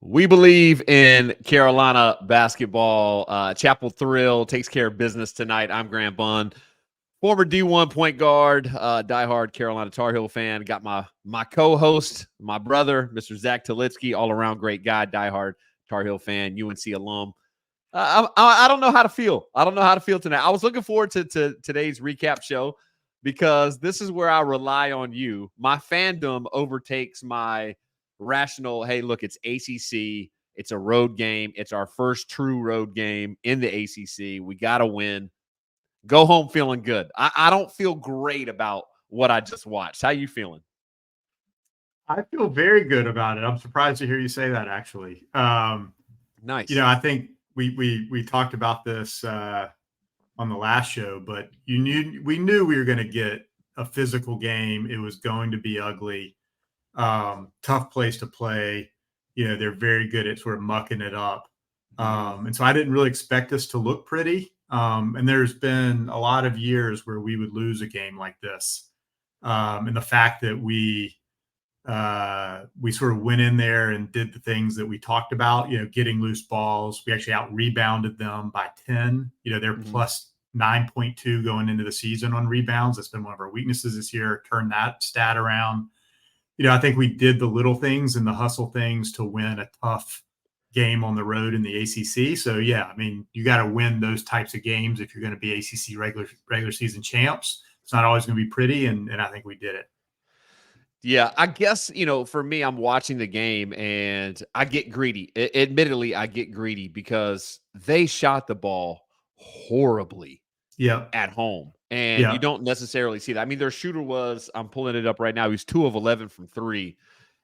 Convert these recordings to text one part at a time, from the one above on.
We believe in Carolina basketball. Chapel Thrill takes care of business tonight. I'm Grant Bunn, former D1 point guard, diehard Carolina Tar Heel fan. Got my co-host, my brother, Mr. Zach Talitsky, all-around great guy, diehard Tar Heel fan, UNC alum. I don't know how to feel. I don't know how to feel tonight. I was looking forward to today's recap show because this is where I rely on you. My fandom overtakes my rational, hey, look, it's ACC. It's a road game. It's our first true road game in the ACC. We got to win. Go home feeling good. I don't feel great about what I just watched. How you feeling? I feel very good about it. I'm surprised to hear you say that, actually. Nice. I think we talked about this on the last show, but we knew we were going to get a physical game. It was going to be ugly, tough place to play. They're very good at sort of mucking it up, and so I didn't really expect us to look pretty. And there's been a lot of years where we would lose a game like this, and the fact that we sort of went in there and did the things that we talked about, getting loose balls. We actually out rebounded them by 10. They're plus 9.2 going into the season on rebounds. That's been one of our weaknesses this year. Turn that stat around. I think we did the little things and the hustle things to win a tough game on the road in the ACC. So, yeah, I mean, you got to win those types of games if you're going to be ACC regular season champs. It's not always going to be pretty, and I think we did it. Yeah, I guess, for me, I'm watching the game and I get greedy. Admittedly, I get greedy because they shot the ball horribly at home. And you Yeah. don't necessarily see that. I mean, their shooter was, I'm pulling it up right now, he's 2 of 11 from 3.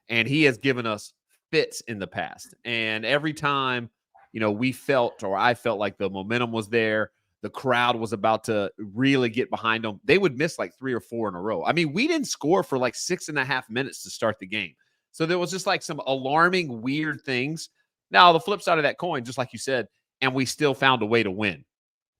And he has given us fits in the past. And every time, we felt, or I felt like the momentum was there, the crowd was about to really get behind them, they would miss like 3 or 4 in a row. I mean, we didn't score for like 6.5 minutes to start the game. So there was just like some alarming, weird things. Now, the flip side of that coin, just like you said, and we still found a way to win.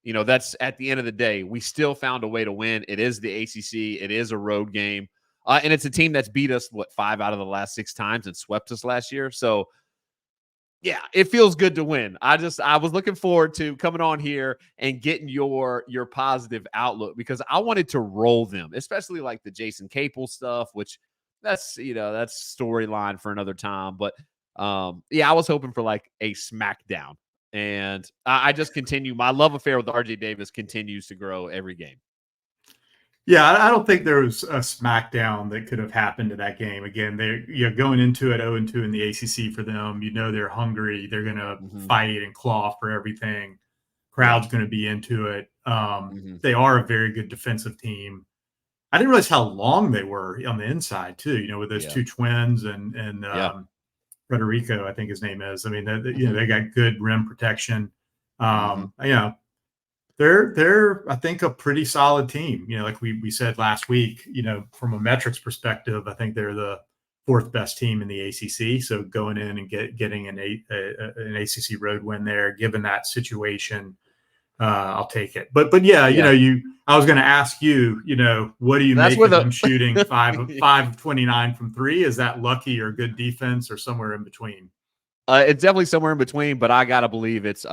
That's at the end of the day, we still found a way to win. It is the ACC. It is a road game. And it's a team that's beat us, 5 out of the last 6 times and swept us last year. So, yeah, it feels good to win. I was looking forward to coming on here and getting your positive outlook because I wanted to roll them, especially like the Jason Capel stuff, which that's storyline for another time. But yeah, I was hoping for like a smackdown, and I just continue. My love affair with RJ Davis continues to grow every game. Yeah, I don't think there was a smackdown that could have happened to that game. Again, they're going into it 0-2 in the ACC for them. They're hungry. They're going to fight and claw for everything. Crowd's going to be into it. They are a very good defensive team. I didn't realize how long they were on the inside too. With those 2 twins and Federico, I think his name is. I mean, they got good rim protection. They're I think a pretty solid team. Like we said last week, from a metrics perspective, I think they're the 4th best team in the ACC. So going in and getting an ACC road win there, given that situation, I'll take it. But yeah, I was going to ask you, what do you make of them shooting 5 of 29 from 3? Is that lucky or good defense or somewhere in between? It's definitely somewhere in between, but I gotta believe it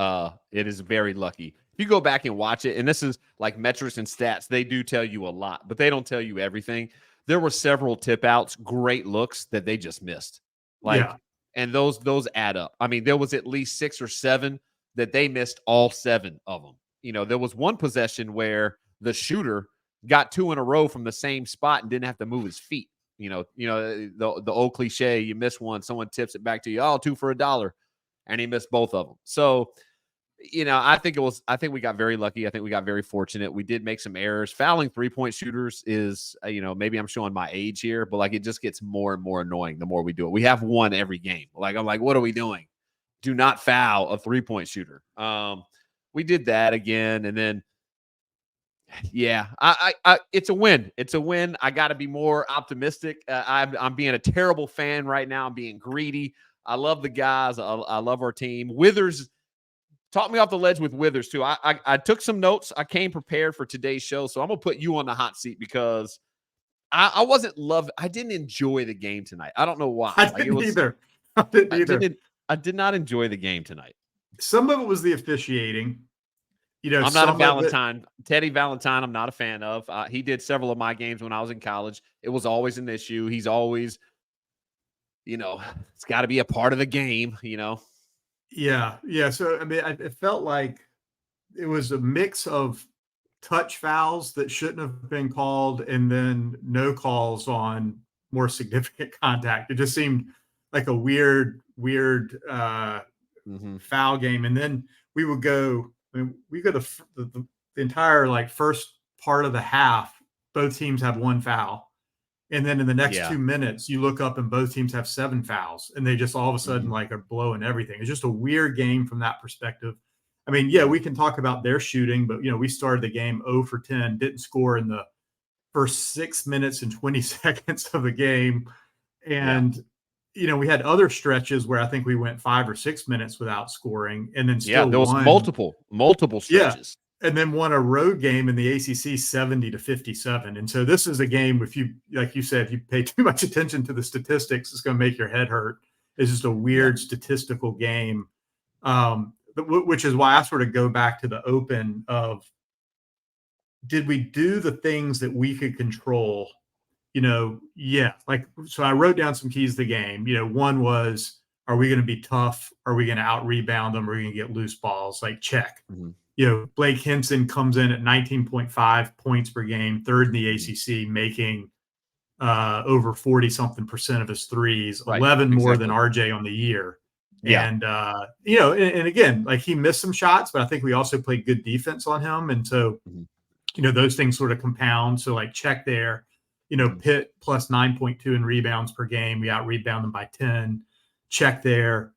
is very lucky. If you go back and watch it, and this is like metrics and stats, they do tell you a lot, but they don't tell you everything. There were several tip outs, great looks that they just missed. And those add up. I mean, there was at least 6 or 7 that they missed, all 7 of them. There was one possession where the shooter got 2 in a row from the same spot and didn't have to move his feet. The old cliche, you miss one, someone tips it back to you, 2 for $1, and he missed both of them. So, I think we got very lucky. I think we got very fortunate. We did make some errors. Fouling 3-point shooters is, maybe I'm showing my age here, but like it just gets more and more annoying the more we do it. We have one every game. Like, I'm like, what are we doing? Do not foul a 3-point shooter. We did that again, and then yeah, I it's a win. It's a win. I got to be more optimistic. I'm being a terrible fan right now. I'm being greedy. I love the guys. I love our team. Withers taught me off the ledge with Withers too. I took some notes. I came prepared for today's show, so I'm gonna put you on the hot seat because I didn't enjoy the game tonight. I don't know why. I didn't either. I did not enjoy the game tonight. Some of it was the officiating. I'm not a Some of it. Teddy Valentine, I'm not a fan of. He did several of my games when I was in college. It was always an issue. He's always, it's got to be a part of the game, Yeah. Yeah. So, I mean, it felt like it was a mix of touch fouls that shouldn't have been called and then no calls on more significant contact. It just seemed like a weird foul game. And then we would go, the entire like first part of the half, both teams have one foul. And then in the next 2 minutes, you look up and both teams have 7 fouls, and they just all of a sudden like are blowing everything. It's just a weird game from that perspective. I mean, yeah, we can talk about their shooting, but we started the game 0 for 10, didn't score in the first 6 minutes and 20 seconds of the game. And we had other stretches where I think we went 5 or 6 minutes without scoring, and then still there was won. multiple stretches. And then won a road game in the ACC 70-57. And so this is a game, if you, like you said, if you pay too much attention to the statistics, it's going to make your head hurt. It's just a weird statistical game, which is why I sort of go back to the open of, did we do the things that we could control? So I wrote down some keys to the game. One was, are we going to be tough? Are we going to out rebound them? Are we going to get loose balls? Like, check. Blake Henson comes in at 19.5 points per game, third in the ACC, making over 40-something% of his threes, 11 more than RJ on the year. And, and again, like, he missed some shots, but I think we also played good defense on him. And so, those things sort of compound. So, like, check there. Pitt plus 9.2 in rebounds per game. We out rebound them by 10. Check there.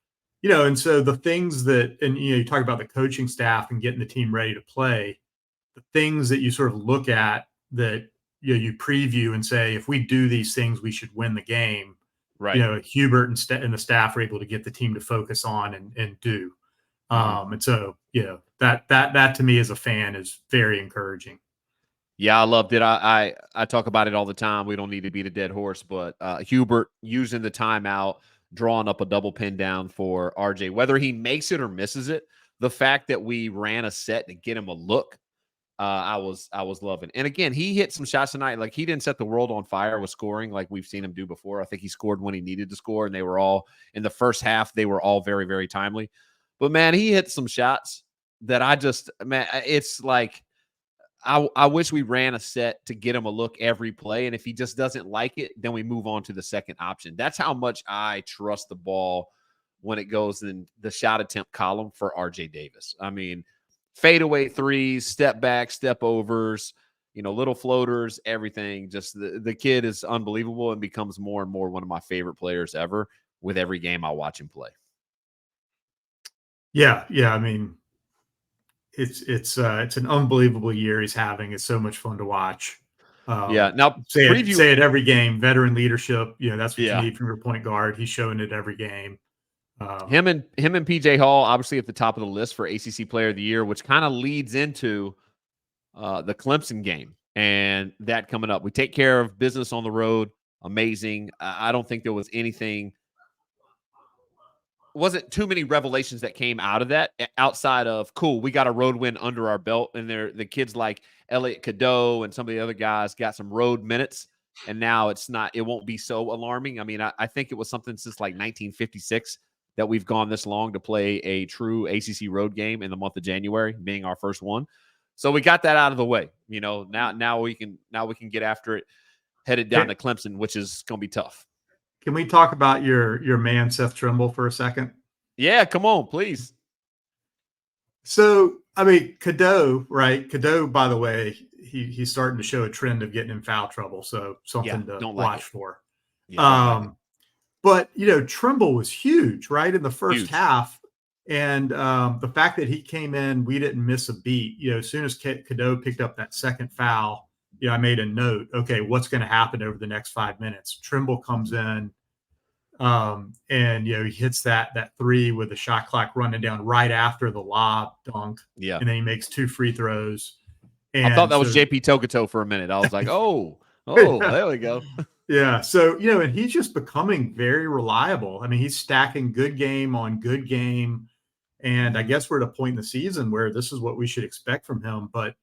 And so the things that, and you talk about the coaching staff and getting the team ready to play, the things that you sort of look at that you preview and say, if we do these things, we should win the game. Right. Hubert and the staff are able to get the team to focus on and do. And so, that to me as a fan is very encouraging. Yeah, I loved it. I talk about it all the time. We don't need to beat a dead horse, but Hubert using the timeout, drawing up a double pin down for RJ, whether he makes it or misses it, the fact that we ran a set to get him a look, I was loving. And again, he hit some shots tonight. Like, he didn't set the world on fire with scoring like we've seen him do before. I think he scored when he needed to score, and they were all in the first half. They were all very, very timely. But man, he hit some shots that it's like, I wish we ran a set to get him a look every play. And if he just doesn't like it, then we move on to the second option. That's how much I trust the ball when it goes in the shot attempt column for RJ Davis. I mean, fadeaway threes, step back, step overs, little floaters, everything. Just the kid is unbelievable and becomes more and more one of my favorite players ever with every game I watch him play. Yeah. I mean, it's an unbelievable year he's having. It's so much fun to watch. Now say it every game. Veteran leadership. That's what you need from your point guard. He's showing it every game. Him and PJ Hall, obviously at the top of the list for ACC Player of the Year, which kind of leads into the Clemson game and that coming up. We take care of business on the road. Amazing. I don't think there was anything. Wasn't too many revelations that came out of that outside of, cool, we got a road win under our belt, and the kids like Elliot Cadeau and some of the other guys got some road minutes, and now it won't be so alarming. I mean, I think it was something since like 1956 that we've gone this long to play a true ACC road game in the month of January, being our first one. So we got that out of the way. Now we can get after it, headed down to Clemson, which is going to be tough. Can we talk about your man, Seth Trimble, for a second? Yeah, come on, please. So, I mean, Cadeau, right? Cadeau, by the way, he's starting to show a trend of getting in foul trouble. So something to watch for. Yeah, but, Trimble was huge, right, in the first half. And the fact that he came in, we didn't miss a beat. As soon as Cadeau picked up that second foul, I made a note. Okay, what's going to happen over the next 5 minutes? Trimble comes in, and he hits that three with the shot clock running down right after the lob dunk. Yeah, and then he makes 2 free throws. And I thought that was JP Togato for a minute. I was like, oh, there we go. Yeah. So, and he's just becoming very reliable. I mean, he's stacking good game on good game. And I guess we're at a point in the season where this is what we should expect from him. But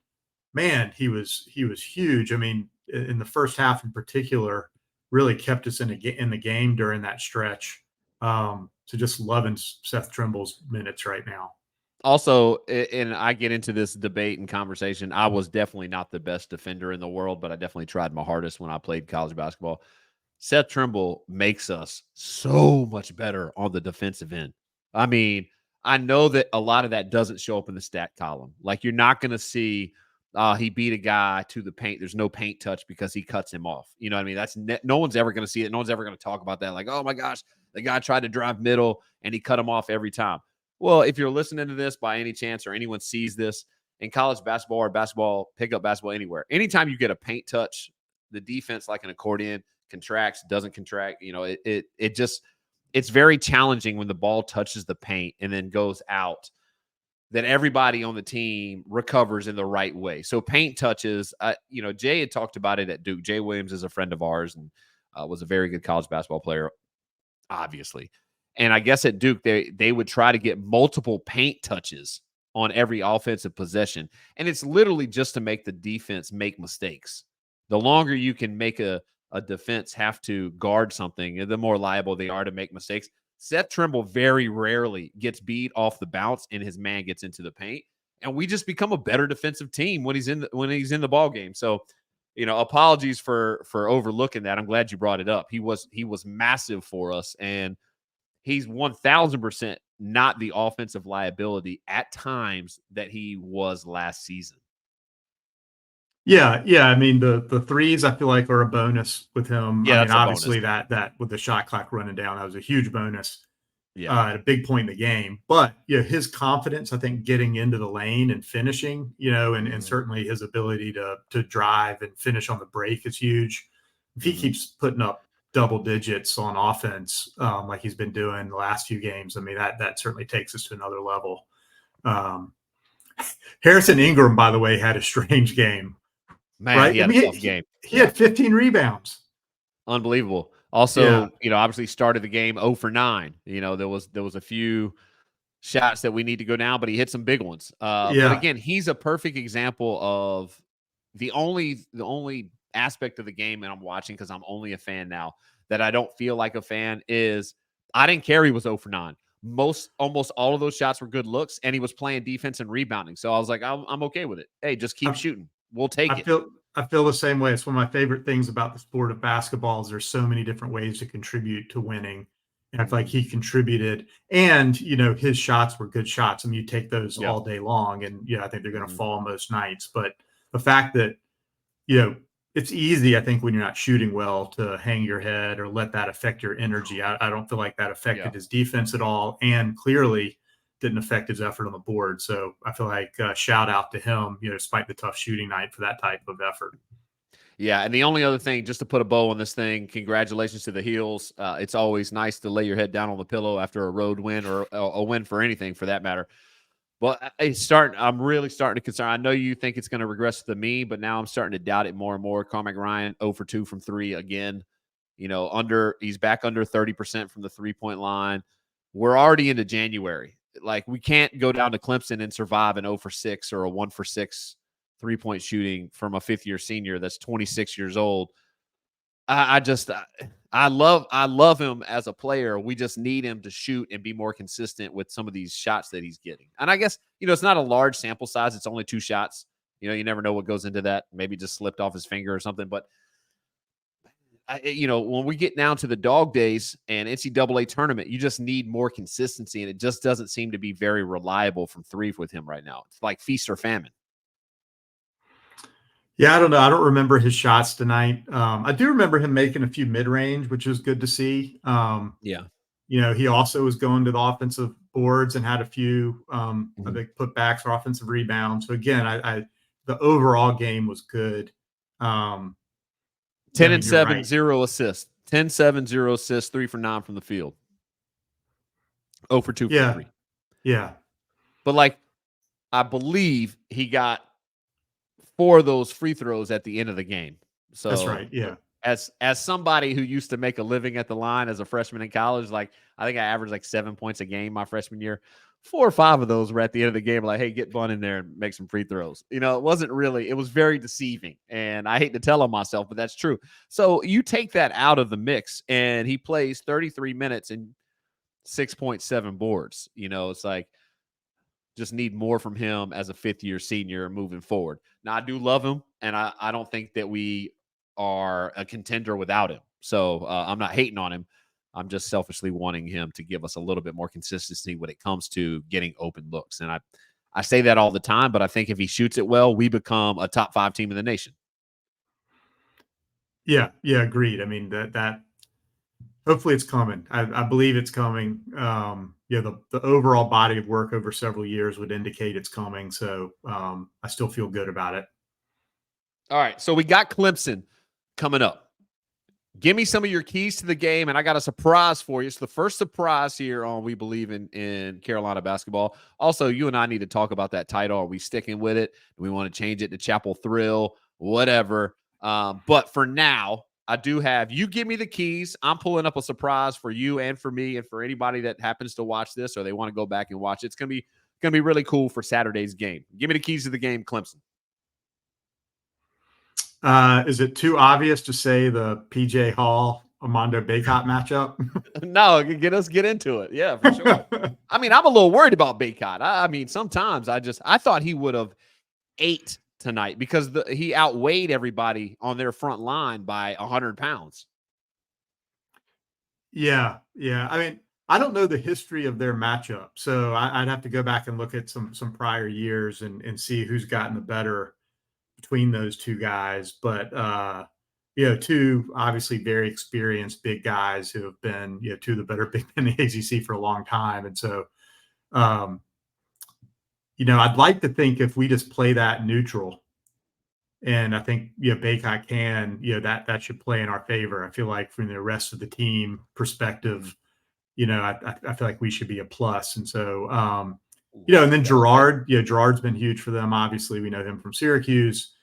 man, he was huge. I mean, in the first half in particular, really kept us in the game during that stretch. So just loving Seth Trimble's minutes right now. Also, and I get into this debate and conversation. I was definitely not the best defender in the world, but I definitely tried my hardest when I played college basketball. Seth Trimble makes us so much better on the defensive end. I mean, I know that a lot of that doesn't show up in the stat column. Like, you're not going to see he beat a guy to the paint. There's no paint touch because he cuts him off. You know what I mean? That's no one's ever going to see it. No one's ever going to talk about that. Like, oh my gosh, the guy tried to drive middle and he cut him off every time. Well, if you're listening to this by any chance or anyone sees this in college basketball or basketball, pickup basketball anywhere, anytime you get a paint touch, the defense, like an accordion, contracts, doesn't contract. It just, it's very challenging when the ball touches the paint and then goes out, that everybody on the team recovers in the right way. So paint touches, Jay had talked about it at Duke. Jay Williams is a friend of ours and was a very good college basketball player, obviously. And I guess at Duke, they would try to get multiple paint touches on every offensive possession. And it's literally just to make the defense make mistakes. The longer you can make a defense have to guard something, the more liable they are to make mistakes. Seth Trimble very rarely gets beat off the bounce and his man gets into the paint. And we just become a better defensive team when he's in the ball game. So, apologies for overlooking that. I'm glad you brought it up. He was massive for us, and he's 1,000% not the offensive liability at times that he was last season. Yeah, yeah. I mean, the threes I feel like are a bonus with him. Yeah, I mean, that's a obviously bonus. that with the shot clock running down, that was a huge bonus Yeah. at a big point in the game. But his confidence, I think, getting into the lane and finishing, and certainly his ability to drive and finish on the break is huge. If he keeps putting up double digits on offense, like he's been doing the last few games, I mean, that certainly takes us to another level. Harrison Ingram, by the way, had a strange game. Man, he Right? I had a mean, tough game. he had 15 rebounds. Unbelievable. Yeah. Also, obviously started the game 0 for 9. There was a few shots that we need to go down, but he hit some big ones. But Yeah. again, he's a perfect example of the only aspect of the game, and I'm watching because I'm only a fan now, that I don't feel like a fan is I didn't care he was 0 for 9. Almost all of those shots were good looks, and he was playing defense and rebounding. So I was like, I'm okay with it. Hey, just keep I, shooting. We'll take I it. feel I feel the same way. It's one of my favorite things about the sport of basketball is there's so many different ways to contribute to winning. And I feel like he contributed, and his shots were good shots. I mean, you take those Yeah. all day long, and I think they're going to fall most nights. But the fact that you know, it's easy, I think, when you're not shooting well to hang your head or let that affect your energy. I don't feel like that affected his defense at all, and clearly didn't affect his effort on the board. So I feel like shout out to him, despite the tough shooting night, for that type of effort. Yeah, and the only other thing, just to put a bow on this thing, congratulations to the Heels. It's always nice to lay your head down on the pillow after a road win or a win for anything, for that matter. But I'm really starting to concern. I know you think it's going to regress to the mean, but now I'm starting to doubt it more and more. Cormac Ryan 0 for 2 from 3 again. He's back under 30% from the 3-point line. We're already into January. Like, we can't go down to Clemson and survive an 0 for 6 or a 1 for 6 3-point shooting from a fifth-year senior that's 26 years old. I love him as a player. We just need him to shoot and be more consistent with some of these shots that he's getting. And I guess, it's not a large sample size. It's only 2 shots. You never know what goes into that. Maybe just slipped off his finger or something. But, when we get down to the dog days and NCAA tournament, you just need more consistency. And it just doesn't seem to be very reliable from 3 with him right now. It's like feast or famine. Yeah, I don't know. I don't remember his shots tonight. I do remember him making a few mid-range, which was good to see. Yeah. He also was going to the offensive boards and had a few I think putbacks or offensive rebounds. So again, I the overall game was good. 10 I and mean, you're 7, right. 0 assists. 10, 7, 0 assists, 3 for 9 from the field. 0 for 2 from Yeah, 3. yeah, But, I believe he got 4 of those free throws at the end of the game. that's So, right. Yeah, as somebody who used to make a living at the line as a freshman in college, like I think I averaged like 7 points a game my freshman year. 4 or 5 of those were at the end of the game, like, hey, get Bun in there and make some free throws. It wasn't really, it was very deceiving. And I hate to tell on myself, but that's true. So you take that out of the mix, and he plays 33 minutes and 6.7 boards. It's like, just need more from him as a fifth-year senior moving forward. Now, I do love him, and I don't think that we are a contender without him. So I'm not hating on him. I'm just selfishly wanting him to give us a little bit more consistency when it comes to getting open looks. And I say that all the time, but I think if he shoots it well, we become a top 5 team in the nation. Yeah, agreed. I mean, that hopefully it's coming. I believe it's coming. The overall body of work over several years would indicate it's coming. So I still feel good about it. All right, so we got Clemson coming up. Give me some of your keys to the game, and I got a surprise for you. It's the first surprise here on We Believe in Carolina Basketball. Also, you and I need to talk about that title. Are we sticking with it? Do we want to change it to Chapel Thrill? Whatever. But for now, I do have you give me the keys. I'm pulling up a surprise for you and for me and for anybody that happens to watch this or they want to go back and watch it. It's gonna be really cool for Saturday's game. Give me the keys to the game, Clemson. Is it too obvious to say the PJ Hall Armando Bacot matchup? No, get into it. Yeah, for sure. I mean, I'm a little worried about Bacot. I mean, sometimes I thought he would have ate tonight because he outweighed everybody on their front line by 100 pounds. Yeah. I mean, I don't know the history of their matchup, so I'd have to go back and look at some prior years and see who's gotten the better between those two guys. But two obviously very experienced big guys who have been two of the better big men in the ACC for a long time, and so I'd like to think if we just play that neutral. And I think, Baycott can, that should play in our favor. I feel like from the rest of the team perspective, I feel like we should be a plus. And so, and then Gerard, Gerard's been huge for them. Obviously, we know him from Syracuse.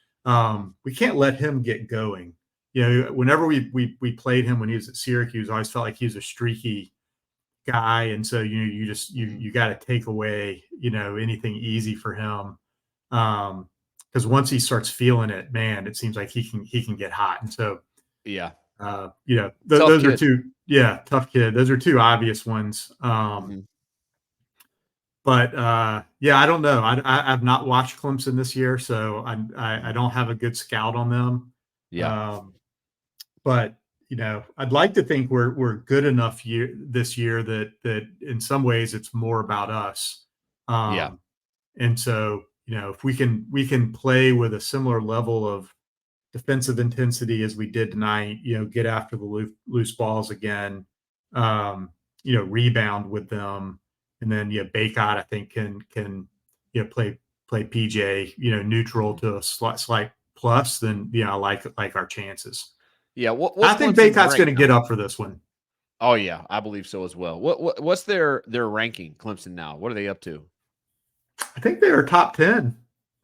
We can't let him get going. Whenever we played him when he was at Syracuse, I always felt like he was a streaky guy. And so, you got to take away, anything easy for him. Because once he starts feeling it, man, it seems like he can get hot. And so, yeah, those are two, tough kid. Those are two obvious ones. But I don't know. I've not watched Clemson this year, so I don't have a good scout on them. Yeah. But I'd like to think we're good enough this year that in some ways it's more about us. And so, if we can play with a similar level of defensive intensity as we did tonight, get after the loose balls again, rebound with them, and then Baycott I think can play PJ neutral to a slight plus. Then I like our chances. Yeah, I think Baycott's going to get up for this one. Oh yeah, I believe so as well. What's their ranking, Clemson now? What are they up to? I think they are top 10.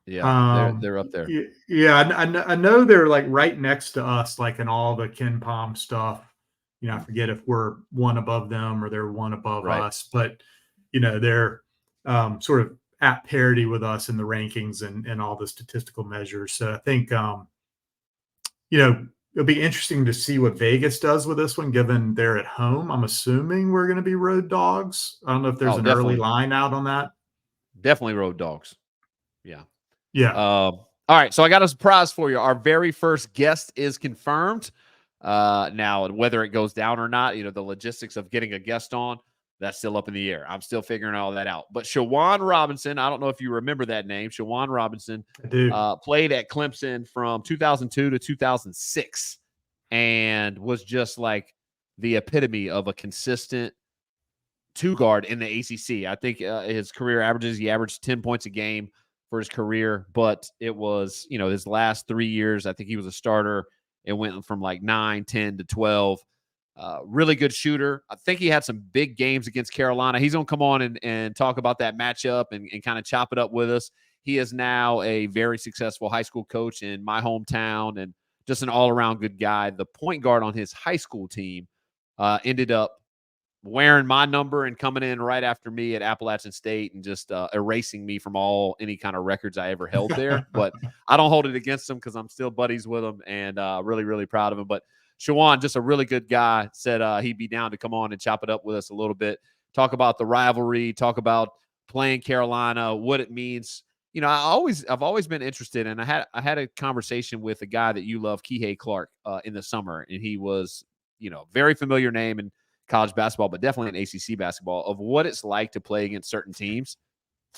Yeah, they're up there. Yeah, I know they're like right next to us, like in all the Ken Palm stuff. I forget if we're one above them or they're one above us, but they're sort of at parity with us in the rankings and all the statistical measures. So I think it'll be interesting to see what Vegas does with this one, given they're at home. I'm assuming we're going to be road dogs. I don't know if there's an early line out on that. Definitely road dogs. Yeah. All right. So I got a surprise for you. Our very first guest is confirmed. Now, whether it goes down or not, the logistics of getting a guest on, that's still up in the air. I'm still figuring all that out. But Shawan Robinson, I don't know if you remember that name. Shawan Robinson played at Clemson from 2002 to 2006 and was just like the epitome of a consistent two-guard in the ACC. I think his career averages, he averaged 10 points a game for his career, but it was, his last 3 years, I think he was a starter. It went from like 9, 10 to 12. Really good shooter. I think he had some big games against Carolina. He's going to come on and talk about that matchup and kind of chop it up with us. He is now a very successful high school coach in my hometown and just an all-around good guy. The point guard on his high school team ended up wearing my number and coming in right after me at Appalachian State and just erasing me from any kind of records I ever held there. But I don't hold it against him because I'm still buddies with him and really, really proud of him. But Shawan, just a really good guy, said he'd be down to come on and chop it up with us a little bit, talk about the rivalry, talk about playing Carolina, what it means. You know, I've always been interested, and I had a conversation with a guy that you love, Kihei Clark, in the summer, and he was, very familiar name in college basketball, but definitely in ACC basketball, of what it's like to play against certain teams.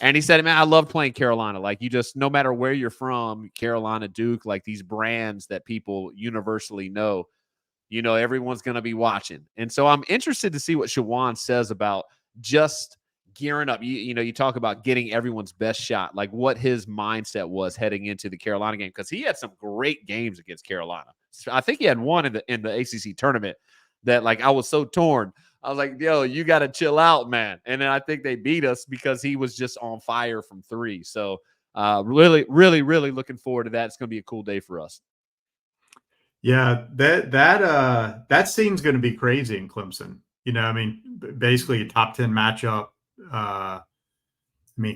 And he said, man, I love playing Carolina. Like, you just, no matter where you're from, Carolina, Duke, like these brands that people universally know, everyone's going to be watching. And so I'm interested to see what Shawan says about just gearing up. You talk about getting everyone's best shot, like what his mindset was heading into the Carolina game, because he had some great games against Carolina. So I think he had one in the ACC tournament that, like, I was so torn. I was like, yo, you got to chill out, man. And then I think they beat us because he was just on fire from three. So really, really, really looking forward to that. It's going to be a cool day for us. Yeah, that seems going to be crazy in Clemson. I mean, basically a top 10 matchup.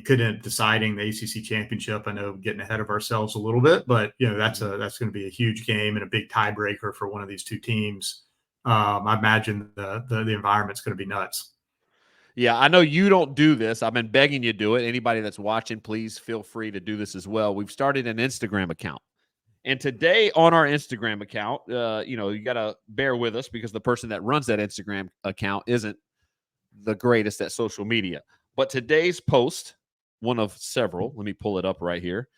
Couldn't deciding the ACC championship. I know getting ahead of ourselves a little bit, but that's going to be a huge game and a big tiebreaker for one of these two teams. I imagine the environment's going to be nuts. Yeah, I know you don't do this. I've been begging you to do it. Anybody that's watching, please feel free to do this as well. We've started an Instagram account. And today on our Instagram account, you got to bear with us because the person that runs that Instagram account isn't the greatest at social media. But today's post, one of several, let me pull it up right here.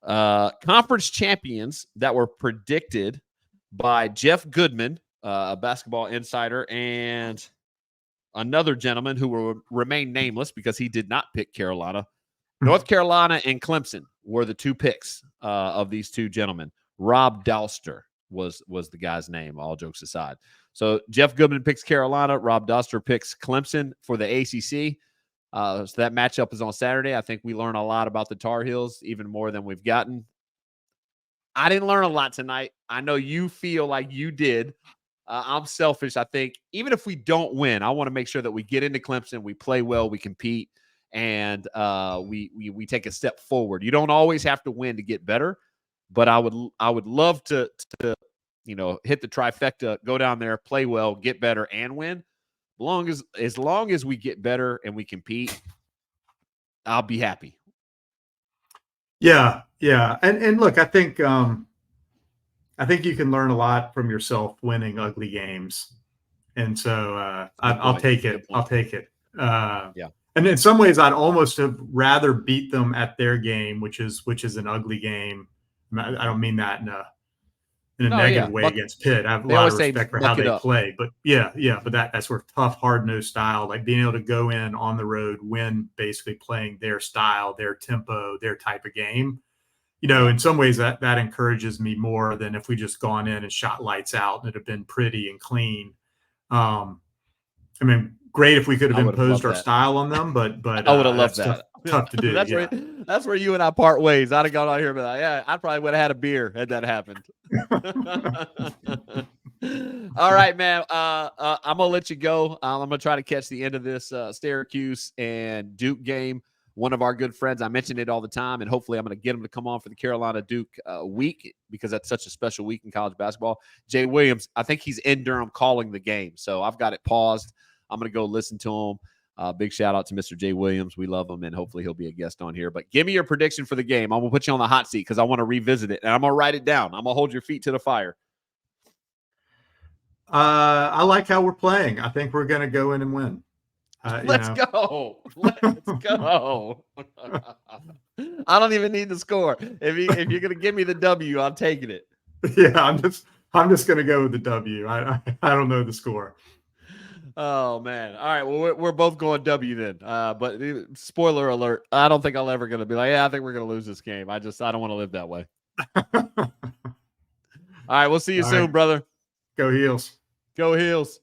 Conference champions that were predicted by Jeff Goodman, a basketball insider, and another gentleman who will remain nameless because he did not pick Carolina. North Carolina and Clemson were the two picks of these two gentlemen. Rob Dauster was the guy's name, all jokes aside. So Jeff Goodman picks Carolina. Rob Dauster picks Clemson for the ACC. So that matchup is on Saturday. I think we learn a lot about the Tar Heels, even more than we've gotten. I didn't learn a lot tonight. I know you feel like you did. I'm selfish. I think even if we don't win, I want to make sure that we get into Clemson, we play well, we compete, and we take a step forward. You don't always have to win to get better, but I would love to hit the trifecta, go down there, play well, get better, and win. As long as we get better and we compete, I'll be happy. Yeah. And look, I think you can learn a lot from yourself winning ugly games. And so I'll take it. I'll take it. Yeah. And in some ways, I'd almost have rather beat them at their game, which is an ugly game. I don't mean that in a negative way against Pitt. I have a lot of respect for how they play, but but that's sort of tough, hard-nosed style, like being able to go in on the road, win, basically playing their style, their tempo, their type of game. In some ways that encourages me more than if we just gone in and shot lights out and it had been pretty and clean. Great if we could have imposed our style on them, but I would have loved that. Tough to do. That's where you and I part ways. I'd have gone out here and be like, yeah, I probably would have had a beer had that happened. All right, man. I'm gonna let you go. I'm gonna try to catch the end of this Syracuse and Duke game. One of our good friends, I mention it all the time, and hopefully I'm going to get him to come on for the Carolina Duke week because that's such a special week in college basketball. Jay Williams, I think he's in Durham calling the game, so I've got it paused. I'm going to go listen to him. Big shout out to Mr. Jay Williams. We love him, and hopefully he'll be a guest on here. But give me your prediction for the game. I'm going to put you on the hot seat because I want to revisit it, and I'm going to write it down. I'm going to hold your feet to the fire. I like how we're playing. I think we're going to go in and win. Let's go. Let's go. I don't even need the score. If you're going to give me the W, I'm taking it. Yeah, I'm just going to go with the W. I don't know the score. Oh man. All right. Well, we're both going W then. But spoiler alert, I don't think I'll ever going to be like, yeah, I think we're going to lose this game. I don't want to live that way. All right. We'll see you soon, brother. Go Heels. Go Heels.